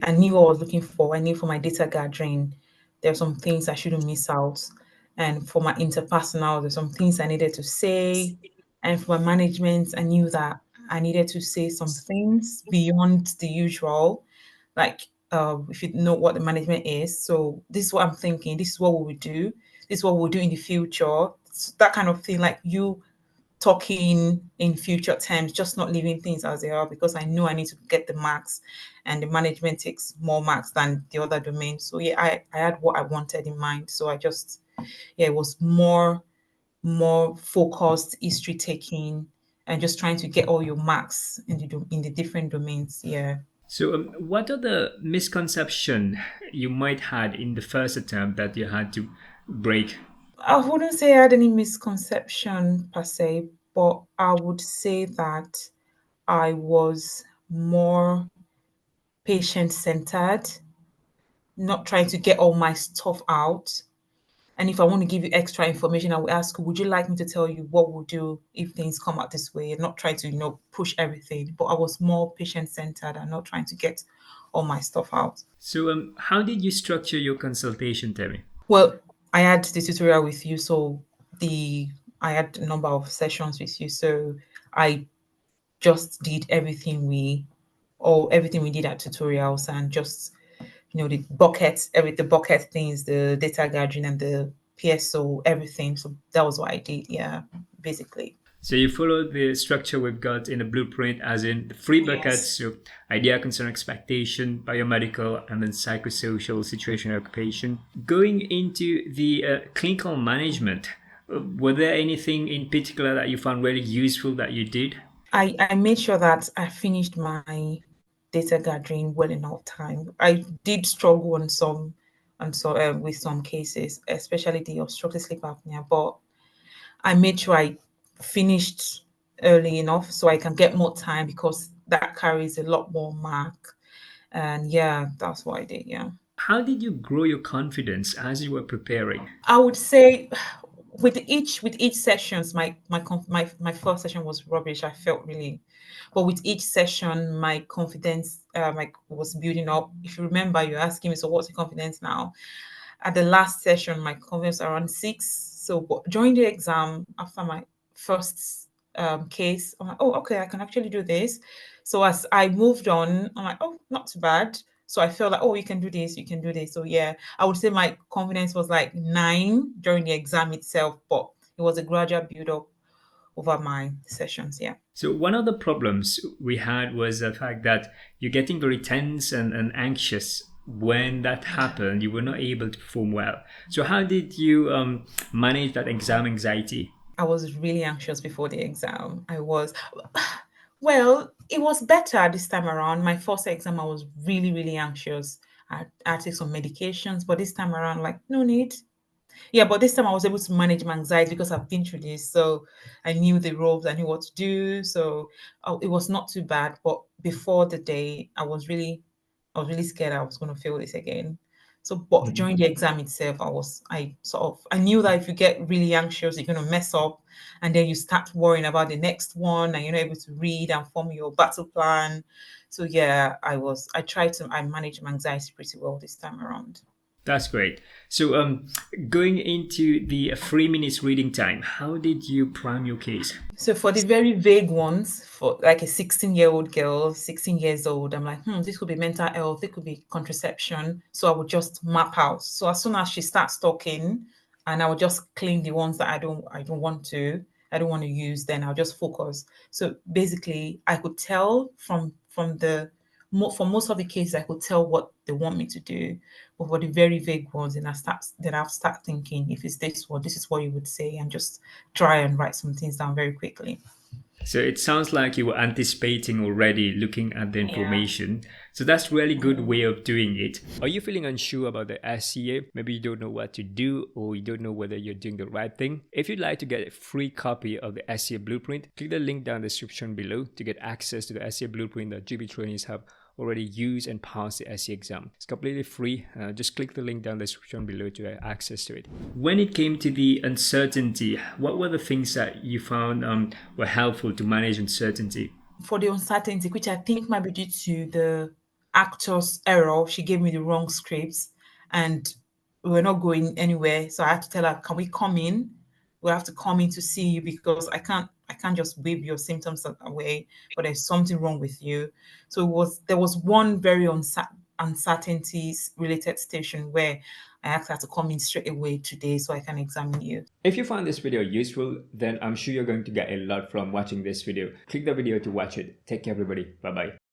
I knew what I was looking for. I knew for my data gathering, there are some things I shouldn't miss out. And for my interpersonal, there's some things I needed to say. And for my management, I knew that I needed to say some things beyond the usual. Like, if you know what the management is. So this is what I'm thinking. This is what we will do. This is what we'll do in the future. That kind of thing. Like you talking in future terms, just not leaving things as they are because I know I need to get the marks and the management takes more marks than the other domain. So yeah, I had what I wanted in mind. So I just yeah, it was more focused history taking and just trying to get all your marks in the different domains. Yeah. So, what are the misconception you might had in the first attempt that you had to break? I wouldn't say I had any misconception per se, but I would say that I was more patient centered, not trying to get all my stuff out. And if I want to give you extra information, I will ask, would you like me to tell you what we'll do if things come out this way? And not try to, push everything. But I was more patient centered and not trying to get all my stuff out. So, how did you structure your consultation, Temi? Well, I had the tutorial with you, so the I had a number of sessions with you. So I just did everything we did at tutorials and just the buckets, the bucket things, the data gathering and the PSO, everything. So that was what I did. Yeah, basically. So you follow the structure we've got in the blueprint, as in the three buckets: Yes. so idea, concern, expectation, biomedical, and then psychosocial, situation, occupation. Going into the clinical management, were there anything in particular that you found really useful that you did? I made sure that I finished my data gathering well enough time. I did struggle with some cases, especially the obstructive sleep apnea, but I made sure I finished early enough so I can get more time because that carries a lot more mark. And yeah, that's what I did. Yeah. How did you grow your confidence as you were preparing? I would say with each sessions, my first session was rubbish. I felt really, but with each session, my confidence was building up. If you remember, you're asking me, so what's your confidence now? At the last session, my confidence was around 6. So but during the exam, after my first case, I'm like, oh, okay, I can actually do this. So as I moved on, I'm like, oh, not too bad. So I felt like, oh, you can do this, you can do this. So yeah, I would say my confidence was like 9 during the exam itself, but it was a gradual build up over my sessions. Yeah. So one of the problems we had was the fact that you're getting very tense and anxious. When that happened, you were not able to perform well. So how did you manage that exam anxiety? I was really anxious before the exam. I was, well, it was better this time around. My first exam, I was really, really anxious. I take some medications, but this time around, like, no need. Yeah, but this time I was able to manage my anxiety because I've been through this. So I knew the ropes, I knew what to do. So it was not too bad. But before the day, I was really scared I was going to fail this again. So, but during the exam itself, I knew that if you get really anxious, you're going to mess up, and then you start worrying about the next one, and you're not able to read and form your battle plan. So yeah, I managed my anxiety pretty well this time around. That's great. So going into the 3 minutes reading time, how did you prime your case? So for the very vague ones, for like a 16-year-old girl, 16 years old, I'm like, this could be mental health, it could be contraception. So I would just map out. So as soon as she starts talking, and I would just clean the ones that I don't want to use, then I'll just focus. So basically, I could tell from for most of the cases, I could tell what they want me to do. But for the very vague ones, I'll start thinking, if it's this one, this is what you would say, and just try and write some things down very quickly. So it sounds like you were anticipating already, looking at the Yeah. information. So that's really good way of doing it. Are you feeling unsure about the SCA? Maybe you don't know what to do, or you don't know whether you're doing the right thing. If you'd like to get a free copy of the SCA blueprint, click the link down in the description below to get access to the SCA blueprint that GB trainees have already used and passed the SCA exam. It's completely free. Just click the link down in the description below to get access to it. When it came to the uncertainty, what were the things that you found were helpful to manage uncertainty? For the uncertainty, which I think might be due to actor's error. She gave me the wrong scripts, and we were not going anywhere. So I had to tell her, "Can we come in? We have to come in to see you because I can't just wave your symptoms away. But there's something wrong with you." So there was one very uncertainties related station where I asked her to come in straight away today so I can examine you. If you found this video useful, then I'm sure you're going to get a lot from watching this video. Click the video to watch it. Take care everybody. Bye bye.